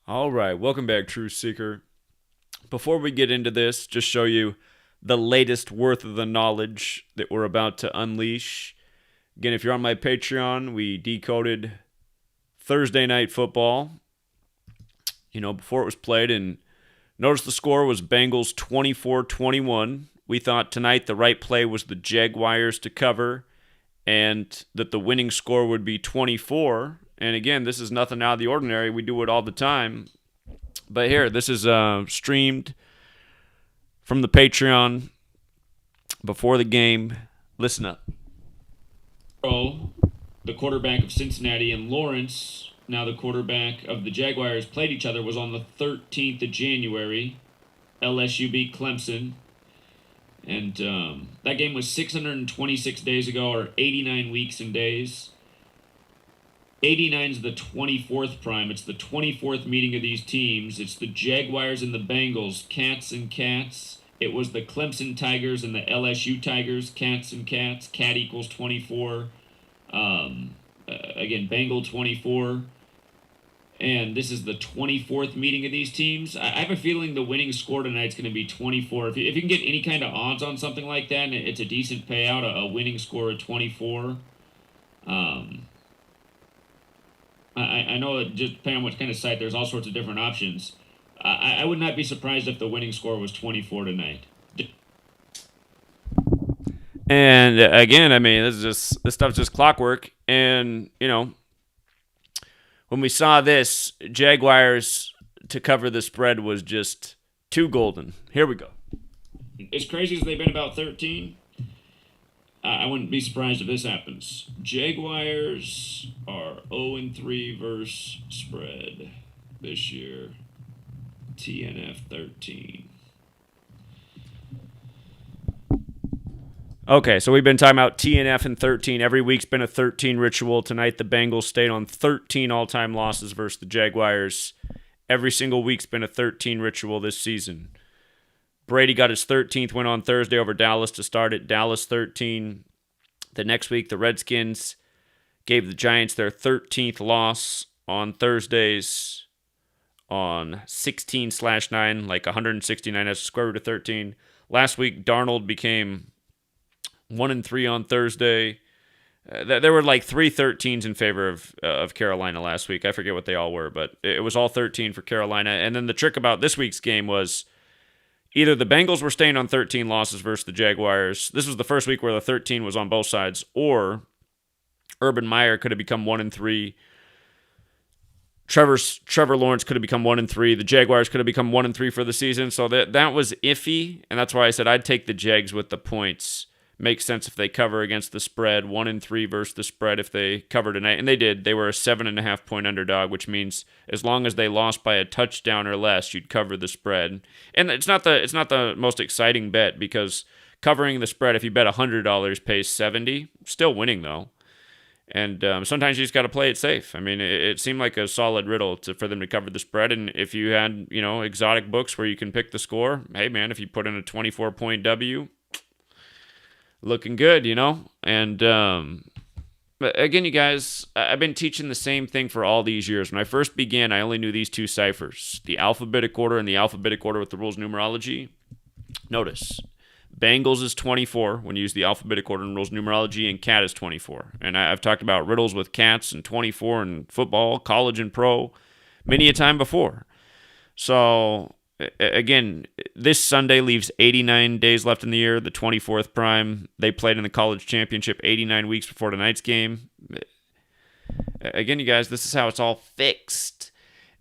All right, welcome back, Truth Seeker. Before we get into this, just show you the latest worth of the knowledge that we're about to unleash. Again, if you're on my Patreon, we decoded Thursday night football, before it was played, and notice the score was Bengals 24-21. We thought tonight the right play was the Jaguars to cover and that the winning score would be 24. And again, this is nothing out of the ordinary. We do it all the time. But here, this is streamed from the Patreon before the game. Listen up. The quarterback of Cincinnati, and Lawrence, now the quarterback of the Jaguars, played each other, was on the 13th of January. LSU beat Clemson. And that game was 626 days ago, or 89 weeks and days. 89 is the 24th prime. It's the 24th meeting of these teams. It's the Jaguars and the Bengals, cats and cats. It was the Clemson Tigers and the LSU Tigers, cats and cats. Cat equals 24. Again, Bengal 24. And this is the 24th meeting of these teams. I have a feeling the winning score tonight is going to be 24. If you can get any kind of odds on something like that, and it's a decent payout, a winning score of 24. I know it just depending on what kind of site, there's all sorts of different options. I would not be surprised if the winning score was 24 tonight. And again, I mean, this stuff's just clockwork. And, when we saw this, Jaguars to cover the spread was just too golden. Here we go. As crazy as they've been about 13, I wouldn't be surprised if this happens. Jaguars are 0-3 versus spread this year. TNF 13. Okay, so we've been talking about TNF and 13. Every week's been a 13 ritual. Tonight, the Bengals stayed on 13 all-time losses versus the Jaguars. Every single week's been a 13 ritual this season. Brady got his 13th win on Thursday over Dallas to start it. Dallas 13. The next week, the Redskins gave the Giants their 13th loss on Thursdays on 16/9, like 169 as a square root of 13. Last week, Darnold became 1-3 on Thursday. There were like 3 13s in favor of Carolina last week. I forget what they all were, but it was all 13 for Carolina. And then the trick about this week's game was either the Bengals were staying on 13 losses versus the Jaguars. This was the first week where the 13 was on both sides, or Urban Meyer could have become 1-3. Trevor Lawrence could have become 1-3. The Jaguars could have become 1-3 for the season. So that was iffy, and that's why I said I'd take the Jags with the points. Makes sense if they cover against the spread. 1-3 versus the spread if they cover tonight. And they did. They were a 7.5 point underdog, which means as long as they lost by a touchdown or less, you'd cover the spread. And it's not the most exciting bet, because covering the spread, if you bet $100, pays $70. Still winning, though. And sometimes you just got to play it safe. I mean, it seemed like a solid riddle for them to cover the spread. And if you had, exotic books where you can pick the score, hey, man, if you put in a 24-point W, looking good, And again, you guys, I've been teaching the same thing for all these years. When I first began, I only knew these two ciphers, the alphabetic order and the alphabetic order with the rules numerology. Notice, Bengals is 24 when you use the alphabetic order and rules numerology, and cat is 24. And I've talked about riddles with cats and 24 in football, college and pro, many a time before. So again, this Sunday leaves 89 days left in the year, the 24th prime. They played in the college championship 89 weeks before tonight's game. Again, you guys, this is how it's all fixed.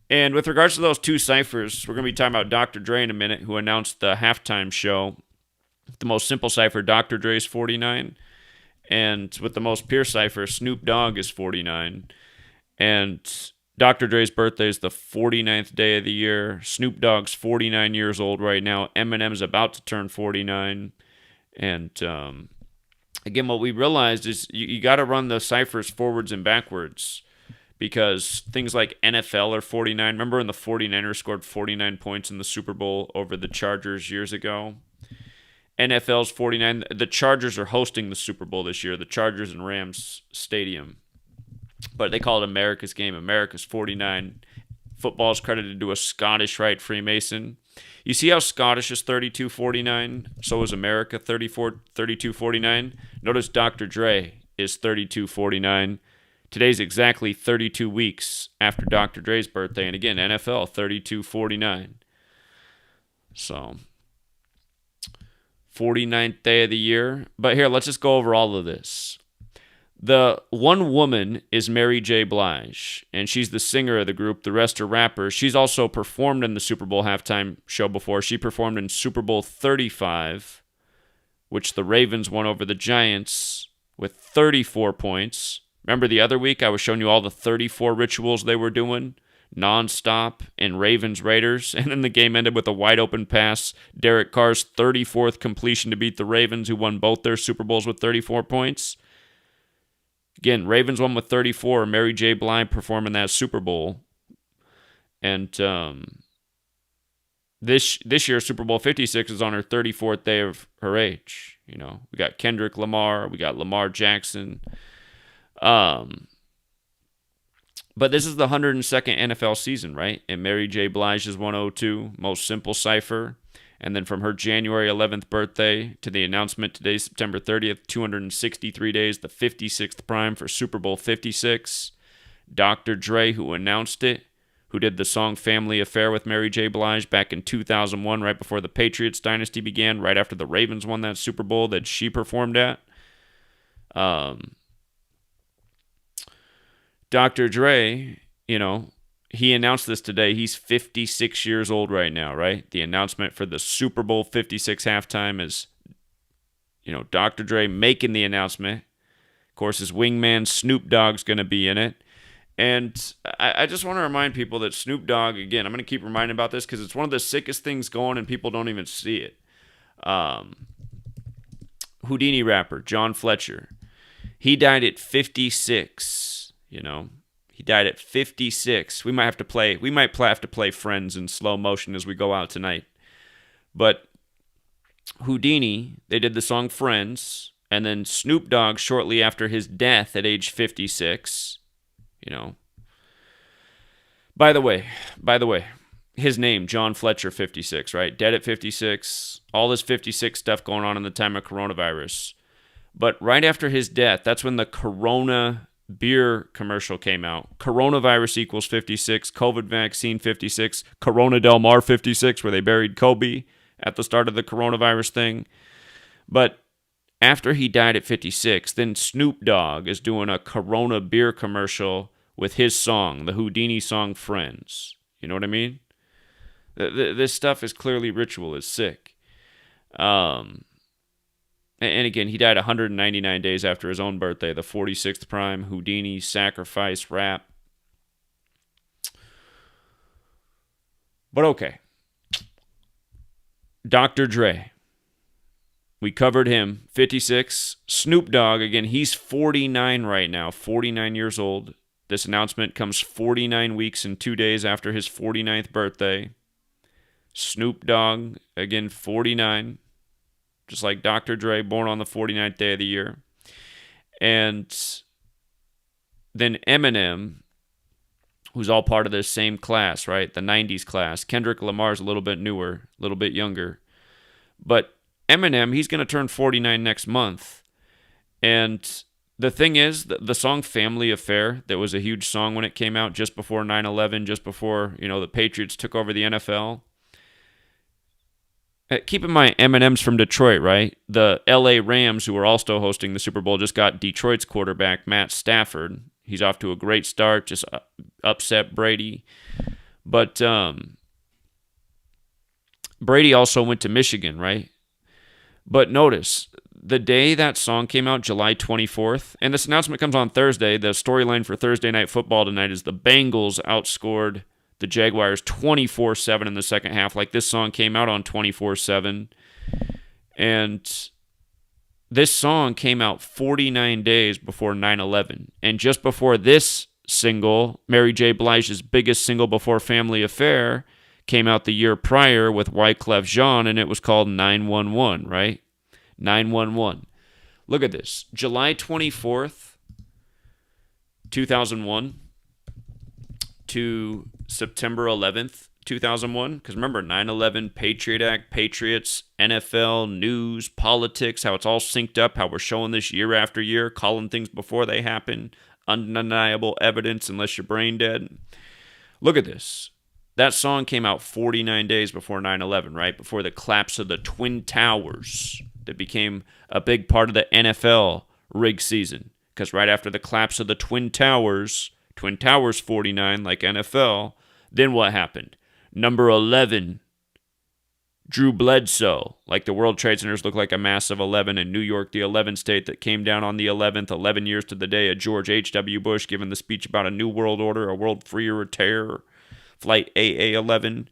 And with regards to those two ciphers, we're going to be talking about Dr. Dre in a minute, who announced the halftime show. The most simple cipher, Dr. Dre is 49. And with the most pure cipher, Snoop Dogg is 49. And Dr. Dre's birthday is the 49th day of the year. Snoop Dogg's 49 years old right now. Eminem is about to turn 49. And again, what we realized is you got to run the ciphers forwards and backwards, because things like NFL are 49. Remember when the 49ers scored 49 points in the Super Bowl over the Chargers years ago? NFL's 49. The Chargers are hosting the Super Bowl this year, the Chargers and Rams Stadium. But they call it America's game. America's 49. Football is credited to a Scottish Rite Freemason. You see how Scottish is 3249? So is America 3249. Notice Dr. Dre is 3249. Today's exactly 32 weeks after Dr. Dre's birthday. And again, NFL 3249. So, 49th day of the year. But here, let's just go over all of this. The one woman is Mary J. Blige, and she's the singer of the group. The rest are rappers. She's also performed in the Super Bowl halftime show before. She performed in Super Bowl 35, which the Ravens won over the Giants with 34 points. Remember the other week I was showing you all the 34 rituals they were doing nonstop in Ravens-Raiders, and then the game ended with a wide-open pass. Derek Carr's 34th completion to beat the Ravens, who won both their Super Bowls with 34 points. Again, Ravens won with 34. Mary J. Blige performing that Super Bowl. And this year, Super Bowl 56 is on her 34th day of her age. You know, we got Kendrick Lamar. We got Lamar Jackson. But this is the 102nd NFL season, right? And Mary J. Blige is 102, most simple cipher. And then from her January 11th birthday to the announcement today, September 30th, 263 days, the 56th prime for Super Bowl 56. Dr. Dre, who announced it, who did the song Family Affair with Mary J. Blige back in 2001, right before the Patriots dynasty began, right after the Ravens won that Super Bowl that she performed at. Dr. Dre, you know, he announced this today. He's 56 years old right now, right? The announcement for the Super Bowl 56 halftime is, you know, Dr. Dre making the announcement. Of course, his wingman Snoop Dogg's going to be in it. And I just want to remind people that Snoop Dogg, again, I'm going to keep reminding about this because it's one of the sickest things going and people don't even see it. Houdini rapper, John Fletcher. He died at 56, you know. He died at 56. We might have to play Friends in slow motion as we go out tonight. But Houdini, they did the song Friends, and then Snoop Dogg shortly after his death at age 56, you know. By the way, his name, John Fletcher, 56, right? Dead at 56. All this 56 stuff going on in the time of coronavirus. But right after his death, that's when the Corona beer commercial came out. Coronavirus equals 56, COVID vaccine 56, Corona Del Mar 56, where they buried Kobe at the start of the coronavirus thing. But after he died at 56, then Snoop Dogg is doing a Corona beer commercial with his song, the Houdini song Friends. You know what I mean? This stuff is clearly ritual, is sick. And again, he died 199 days after his own birthday, the 46th prime, Houdini, sacrifice, rap. But okay. Dr. Dre. We covered him, 56. Snoop Dogg, again, he's 49 right now, 49 years old. This announcement comes 49 weeks and 2 days after his 49th birthday. Snoop Dogg, again, 49. Just like Dr. Dre, born on the 49th day of the year. And then Eminem, who's all part of this same class, right? The 90s class. Kendrick Lamar's a little bit newer, a little bit younger. But Eminem, he's going to turn 49 next month. And the thing is, the song Family Affair, that was a huge song when it came out just before 9/11, just before, you know, the Patriots took over the NFL. Keep in mind, Eminem's from Detroit, right? The LA Rams, who are also hosting the Super Bowl, just got Detroit's quarterback, Matt Stafford. He's off to a great start, just upset Brady. But Brady also went to Michigan, right? But notice, the day that song came out, July 24th, and this announcement comes on Thursday, the storyline for Thursday Night Football tonight is the Bengals outscored the Jaguars 24-7 in the second half. Like, this song came out on 24-7. And this song came out 49 days before 9/11. And just before this single, Mary J. Blige's biggest single before Family Affair, came out the year prior with Wyclef Jean, and it was called 911, right? 911. Look at this. July 24th, 2001 to September 11th, 2001? Because remember, 9/11, Patriot Act, Patriots, NFL, news, politics, how it's all synced up, how we're showing this year after year, calling things before they happen, undeniable evidence unless you're brain dead. Look at this. That song came out 49 days before 9/11, right? Before the collapse of the Twin Towers that became a big part of the NFL rig season. Because right after the collapse of the Twin Towers 49 like NFL, then what happened? Number 11, Drew Bledsoe. Like the World Trade Centers look like a massive 11 in New York, the 11th state that came down on the 11th, 11 years to the day of George H.W. Bush giving the speech about a new world order, a world free or terror, Flight AA-11.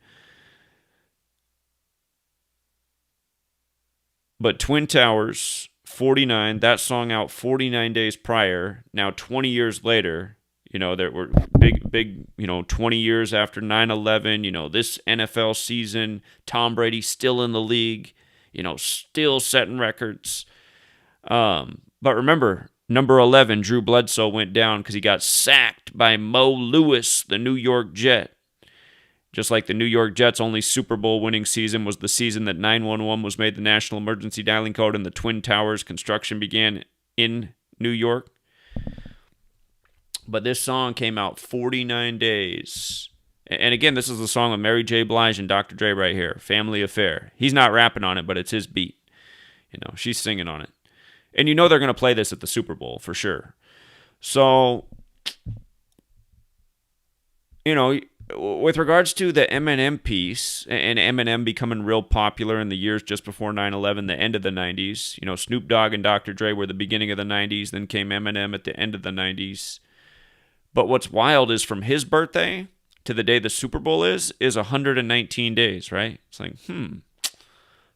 But Twin Towers, 49, that song out 49 days prior. Now 20 years later, there were big, 20 years after 9/11, this NFL season, Tom Brady still in the league, still setting records. But remember, number 11, Drew Bledsoe, went down because he got sacked by Mo Lewis, the New York Jet. Just like the New York Jets' only Super Bowl winning season was the season that 911 was made the national emergency dialing code and the Twin Towers construction began in New York. But this song came out 49 days. And again, this is the song of Mary J. Blige and Dr. Dre right here, Family Affair. He's not rapping on it, but it's his beat. She's singing on it. And they're going to play this at the Super Bowl for sure. So, with regards to the Eminem piece and Eminem becoming real popular in the years just before 9/11, the end of the 90s, Snoop Dogg and Dr. Dre were the beginning of the 90s, then came Eminem at the end of the 90s. But what's wild is from his birthday to the day the Super Bowl is 119 days, right? It's like,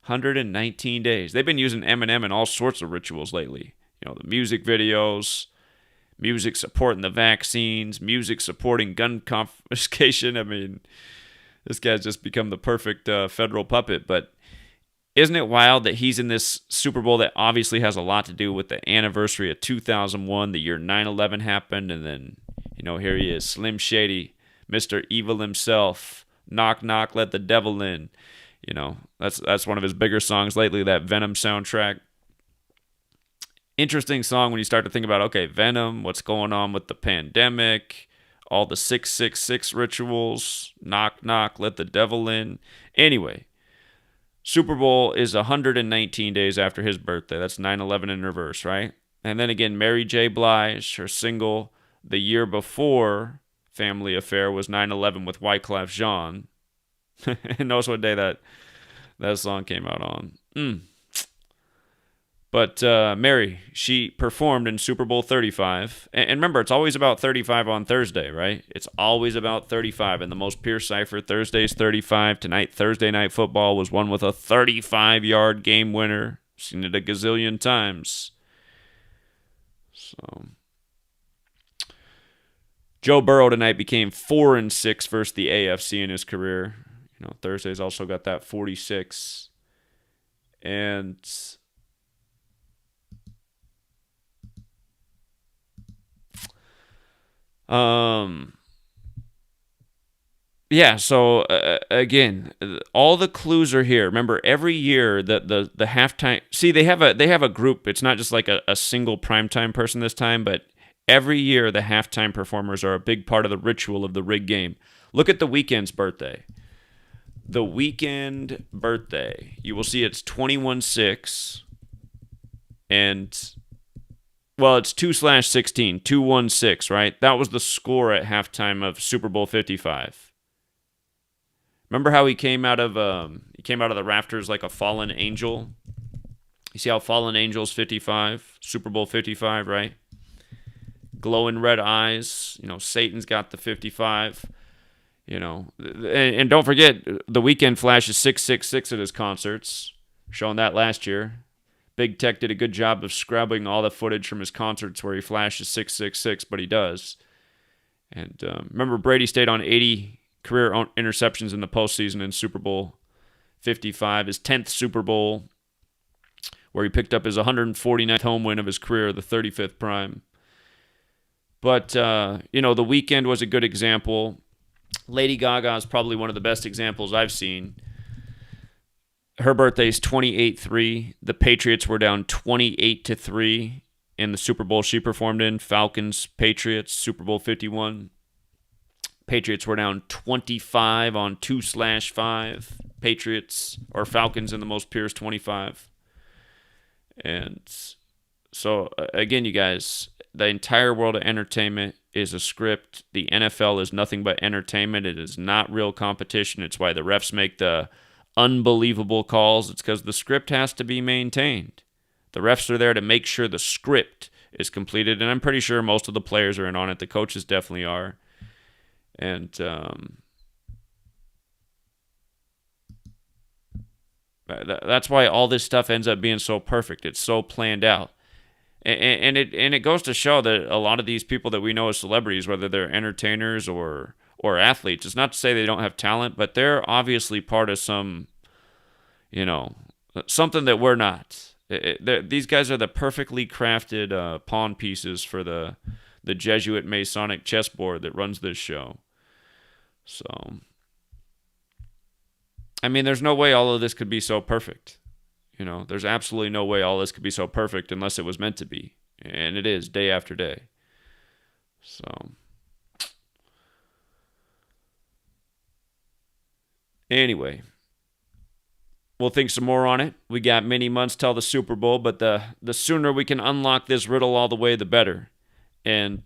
119 days. They've been using Eminem in all sorts of rituals lately. The music videos, music supporting the vaccines, music supporting gun confiscation. I mean, this guy's just become the perfect federal puppet. But isn't it wild that he's in this Super Bowl that obviously has a lot to do with the anniversary of 2001, the year 9/11 happened, and then, here he is, Slim Shady, Mr. Evil himself, knock, knock, let the devil in. That's one of his bigger songs lately, that Venom soundtrack. Interesting song when you start to think about, okay, Venom, what's going on with the pandemic, all the 666 rituals, knock, knock, let the devil in. Anyway, Super Bowl is 119 days after his birthday. That's 9/11 in reverse, right? And then again, Mary J. Blige, her single the year before Family Affair was 9/11 with Wyclef Jean. And notice what day that song came out on. But Mary, she performed in Super Bowl 35. And remember, it's always about 35 on Thursday, right? It's always about 35. And the most pure cipher, Thursday's 35. Tonight, Thursday Night Football was won with a 35-yard game winner. Seen it a gazillion times. So, Joe Burrow tonight became 4-6 versus the AFC in his career. Thursday's also got that 46. And so again, all the clues are here. Remember, every year the halftime, they have a group. It's not just like a single primetime person this time, but every year the halftime performers are a big part of the ritual of the rig game. Look at the Weeknd's birthday. The Weeknd birthday, you will see it's 21-6, and well, it's 2/16, 216, right? That was the score at halftime of Super Bowl 55. Remember how he came out of the rafters like a fallen angel? You see how Fallen Angels 55, Super Bowl 55, right? Glowing red eyes, Satan's got the 55. And don't forget, the Weeknd flashes 666 at his concerts, showing that last year. Big Tech did a good job of scrubbing all the footage from his concerts where he flashes 666, but he does. And remember, Brady stayed on 80 career interceptions in the postseason in Super Bowl 55, his 10th Super Bowl, where he picked up his 149th home win of his career, the 35th prime. But, The Weeknd was a good example. Lady Gaga is probably one of the best examples I've seen. Her birthday's 28-3. The Patriots were down 28-3 in the Super Bowl she performed in. Falcons, Patriots, Super Bowl 51. Patriots were down 25 on 2/5. Patriots or Falcons in the most Pierce 25. And so, again, you guys, the entire world of entertainment is a script. The NFL is nothing but entertainment. It is not real competition. It's why the refs make the unbelievable calls. It's because the script has to be maintained. The refs are there to make sure the script is completed, and I'm pretty sure most of the players are in on it. The coaches definitely are. And that's why all this stuff ends up being so perfect. It's so planned out. And it goes to show that a lot of these people that we know as celebrities, whether they're entertainers or athletes, it's not to say they don't have talent, but they're obviously part of some, something that we're not. These guys are the perfectly crafted pawn pieces for the Jesuit Masonic chessboard that runs this show. So, I mean, there's no way all of this could be so perfect. There's absolutely no way all this could be so perfect unless it was meant to be. And it is, day after day. So, anyway, we'll think some more on it. We got many months till the Super Bowl, but the sooner we can unlock this riddle all the way, the better. And,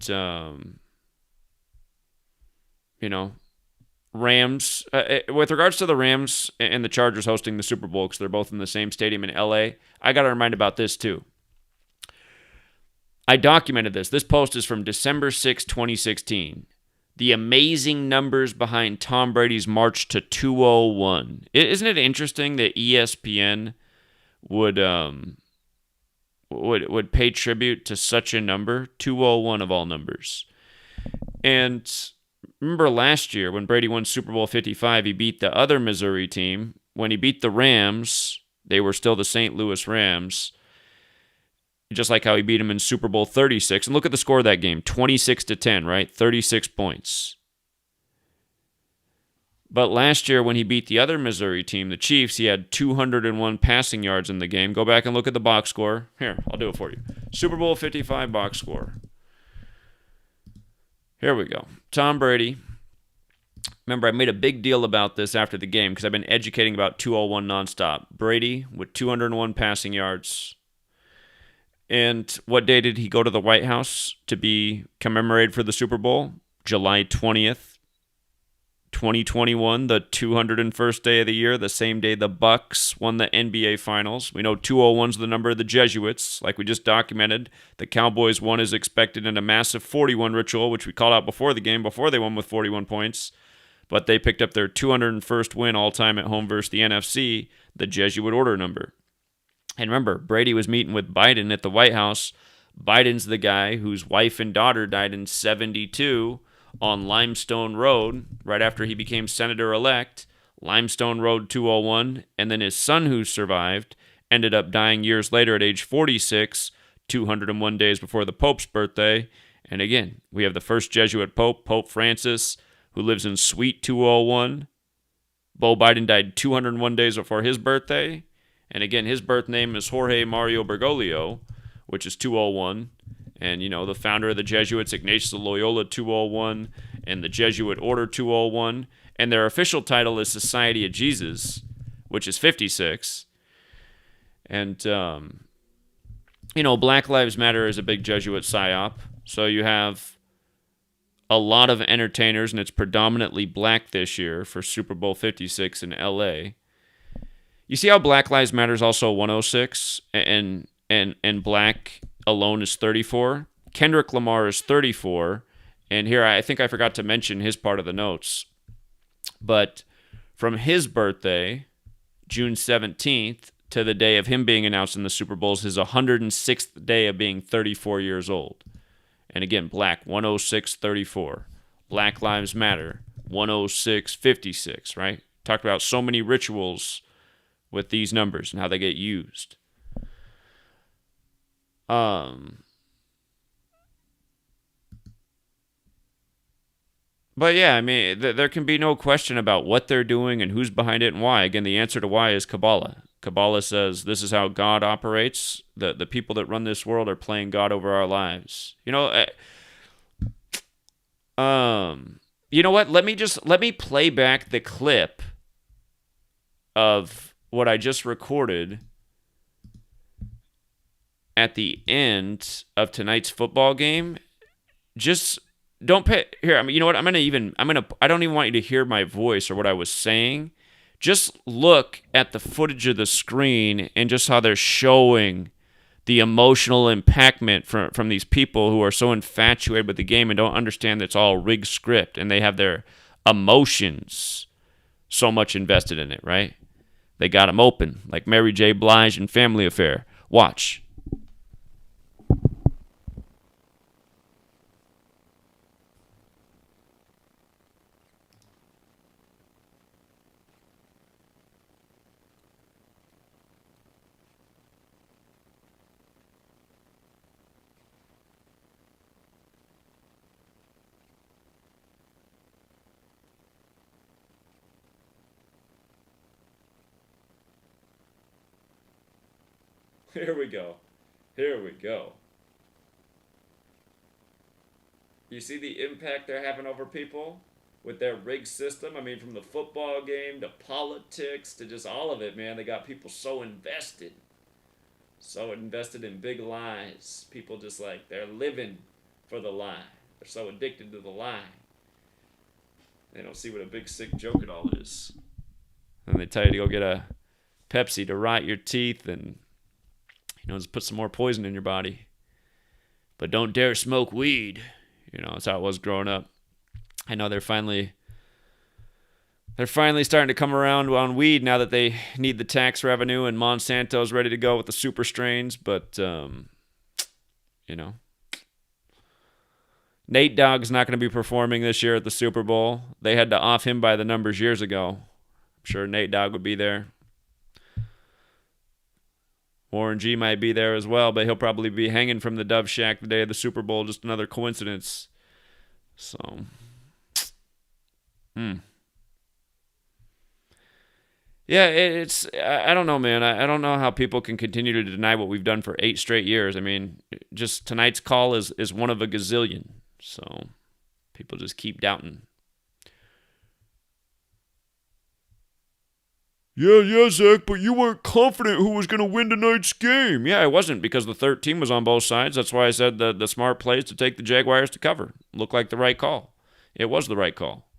Rams, with regards to the Rams and the Chargers hosting the Super Bowl, because they're both in the same stadium in LA, I got to remind about this too. I documented this. This post is from December 6, 2016. The amazing numbers behind Tom Brady's march to 201. Isn't it interesting that ESPN would pay tribute to such a number? 201 of all numbers. And remember last year when Brady won Super Bowl 55, he beat the other Missouri team. When he beat the Rams, they were still the St. Louis Rams, just like how he beat them in Super Bowl 36. And look at the score of that game, 26-10, right? 36 points. But last year when he beat the other Missouri team, the Chiefs, he had 201 passing yards in the game. Go back and look at the box score. Here, I'll do it for you. Super Bowl 55 box score. Here we go. Tom Brady. Remember, I made a big deal about this after the game because I've been educating about 201 nonstop. Brady with 201 passing yards. And what day did he go to the White House to be commemorated for the Super Bowl? July 20th, 2021, the 201st day of the year, the same day the Bucks won the NBA Finals. We know 201's the number of the Jesuits, like we just documented. The Cowboys won as expected in a massive 41 ritual, which we called out before the game, before they won with 41 points. But they picked up their 201st win all-time at home versus the NFC, the Jesuit order number. And remember, Brady was meeting with Biden at the White House. Biden's the guy whose wife and daughter died in 1972 on Limestone Road, right after he became senator-elect, Limestone Road 201, and then his son, who survived, ended up dying years later at age 46, 201 days before the Pope's birthday. And again, we have the first Jesuit Pope, Pope Francis, who lives in Suite 201. Beau Biden died 201 days before his birthday. And again, his birth name is Jorge Mario Bergoglio, which is 201. And, the founder of the Jesuits, Ignatius of Loyola 201, and the Jesuit Order 201. And their official title is Society of Jesus, which is 56. And, Black Lives Matter is a big Jesuit psyop. So you have a lot of entertainers, and it's predominantly black this year for Super Bowl 56 in LA. You see how Black Lives Matter is also 106, and black alone is 34. Kendrick Lamar is 34. And here, I think I forgot to mention his part of the notes. But from his birthday, June 17th, to the day of him being announced in the Super Bowl is his 106th day of being 34 years old. And again, black, 106-34. Black Lives Matter, 106-56, right? Talked about so many rituals with these numbers and how they get used. But yeah, I mean, there can be no question about what they're doing and who's behind it and why. Again, the answer to why is Kabbalah. Kabbalah says this is how God operates. The people that run this world are playing God over our lives. You know what? Let me play back the clip of what I just recorded at the end of tonight's football game. Just don't pay here. I mean, you know what? I don't even want you to hear my voice or what I was saying. Just look at the footage of the screen and just how they're showing the emotional impactment from these people who are so infatuated with the game and don't understand that it's all rigged script and they have their emotions so much invested in it, right? They got them open like Mary J. Blige and Family Affair. Watch. Here we go. Here we go. You see the impact they're having over people with their rigged system? I mean, from the football game to politics to just all of it, man. They got people so invested. So invested in big lies. People just like, they're living for the lie. They're so addicted to the lie. They don't see what a big sick joke it all is. And they tell you to go get a Pepsi to rot your teeth and, just put some more poison in your body. But don't dare smoke weed. That's how it was growing up. I know they're finally starting to come around on weed now that they need the tax revenue and Monsanto's ready to go with the super strains. But, Nate Dogg's not going to be performing this year at the Super Bowl. They had to off him by the numbers years ago. I'm sure Nate Dogg would be there. Warren G might be there as well, but he'll probably be hanging from the Dove Shack the day of the Super Bowl. Just another coincidence. So, yeah, I don't know, man. I don't know how people can continue to deny what we've done for 8 straight years. I mean, just tonight's call is one of a gazillion. So, people just keep doubting. Yeah, Zach, but you weren't confident who was going to win tonight's game. Yeah, I wasn't because the third team was on both sides. That's why I said the smart play is to take the Jaguars to cover. Looked like the right call. It was the right call.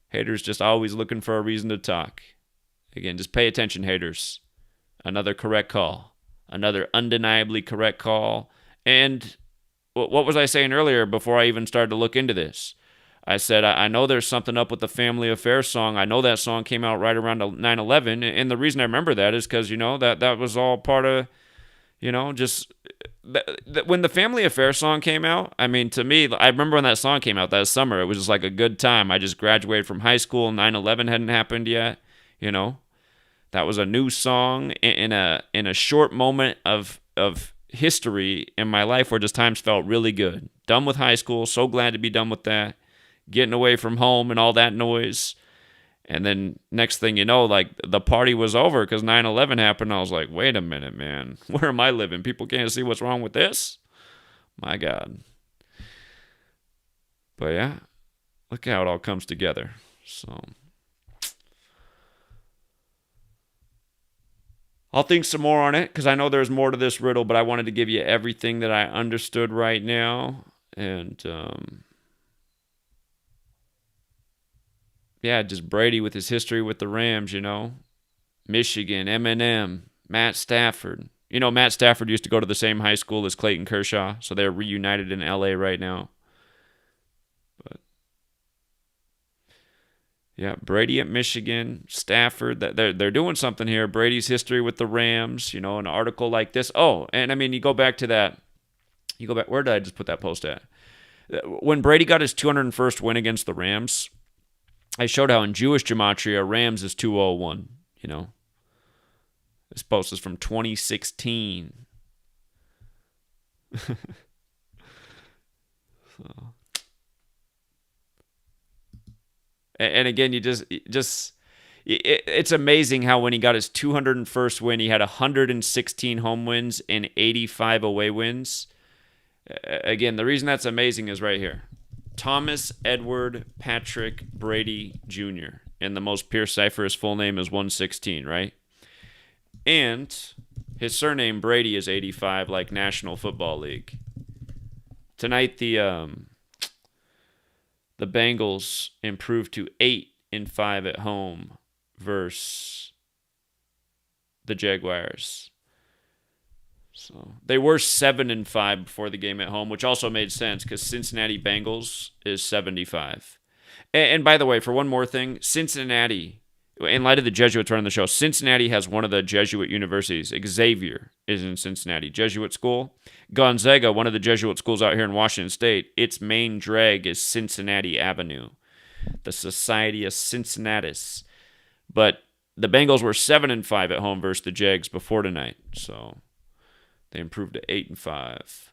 Haters just always looking for a reason to talk. Again, just pay attention, haters. Another correct call. Another undeniably correct call. And what was I saying earlier before I even started to look into this? I said, I know there's something up with the Family Affair song. I know that song came out right around 9/11. And the reason I remember that is because, that was all part of, just when the Family Affair song came out. I mean, to me, I remember when that song came out that summer. It was just like a good time. I just graduated from high school. 9/11 hadn't happened yet. That was a new song in a short moment of history in my life where just times felt really good. Done with high school. So glad to be done with that. Getting away from home and all that noise. And then next thing you know, like the party was over because 9/11 happened. I was like, wait a minute, man. Where am I living? People can't see what's wrong with this? My God. But yeah, look how it all comes together. So I'll think some more on it because I know there's more to this riddle, but I wanted to give you everything that I understood right now. And, yeah, just Brady with his history with the Rams, Michigan, Eminem, Matt Stafford. Matt Stafford used to go to the same high school as Clayton Kershaw, so they're reunited in LA right now. But yeah, Brady at Michigan, Stafford. They're doing something here. Brady's history with the Rams, an article like this. Oh, and I mean, you go back to that. You go back. Where did I just put that post at? When Brady got his 201st win against the Rams, I showed how in Jewish gematria, Rams is 201, This post is from 2016. So, And again, it's amazing how when he got his 201st win, he had 116 home wins and 85 away wins. Again, the reason that's amazing is right here. Thomas Edward Patrick Brady Jr. And the most pure cipher, his full name is 116, right? And his surname Brady is 85, like National Football League. Tonight, the Bengals improved to 8-5 at home versus the Jaguars. So they were 7-5 before the game at home, which also made sense because Cincinnati Bengals is 75. And by the way, for one more thing, Cincinnati, in light of the Jesuits running the show, Cincinnati has one of the Jesuit universities. Xavier is in Cincinnati, Jesuit school. Gonzaga, one of the Jesuit schools out here in Washington State, its main drag is Cincinnati Avenue, the Society of Cincinnatus. But the Bengals were 7-5 at home versus the Jags before tonight, so they improved to 8-5.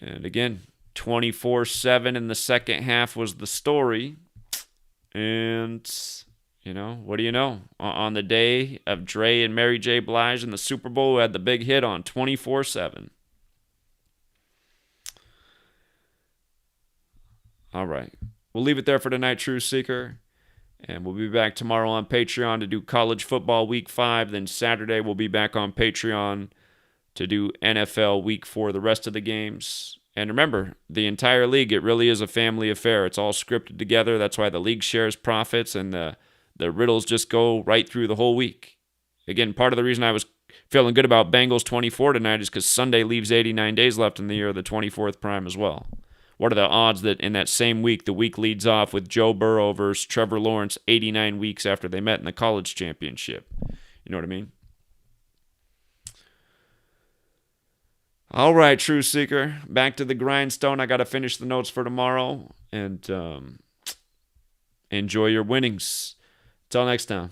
And again, 24-7 in the second half was the story. And, what do you know? On the day of Dre and Mary J. Blige in the Super Bowl, who had the big hit on 24-7. All right. We'll leave it there for tonight, True Seeker. And we'll be back tomorrow on Patreon to do college football week 5. Then Saturday we'll be back on Patreon to do NFL week 4, the rest of the games. And remember, the entire league, it really is a family affair. It's all scripted together. That's why the league shares profits and the riddles just go right through the whole week. Again, part of the reason I was feeling good about Bengals 24 tonight is because Sunday leaves 89 days left in the year of the 24th prime as well. What are the odds that in that same week, the week leads off with Joe Burrow versus Trevor Lawrence 89 weeks after they met in the college championship? You know what I mean? All right, True Seeker. Back to the grindstone. I got to finish the notes for tomorrow. And enjoy your winnings. Till next time.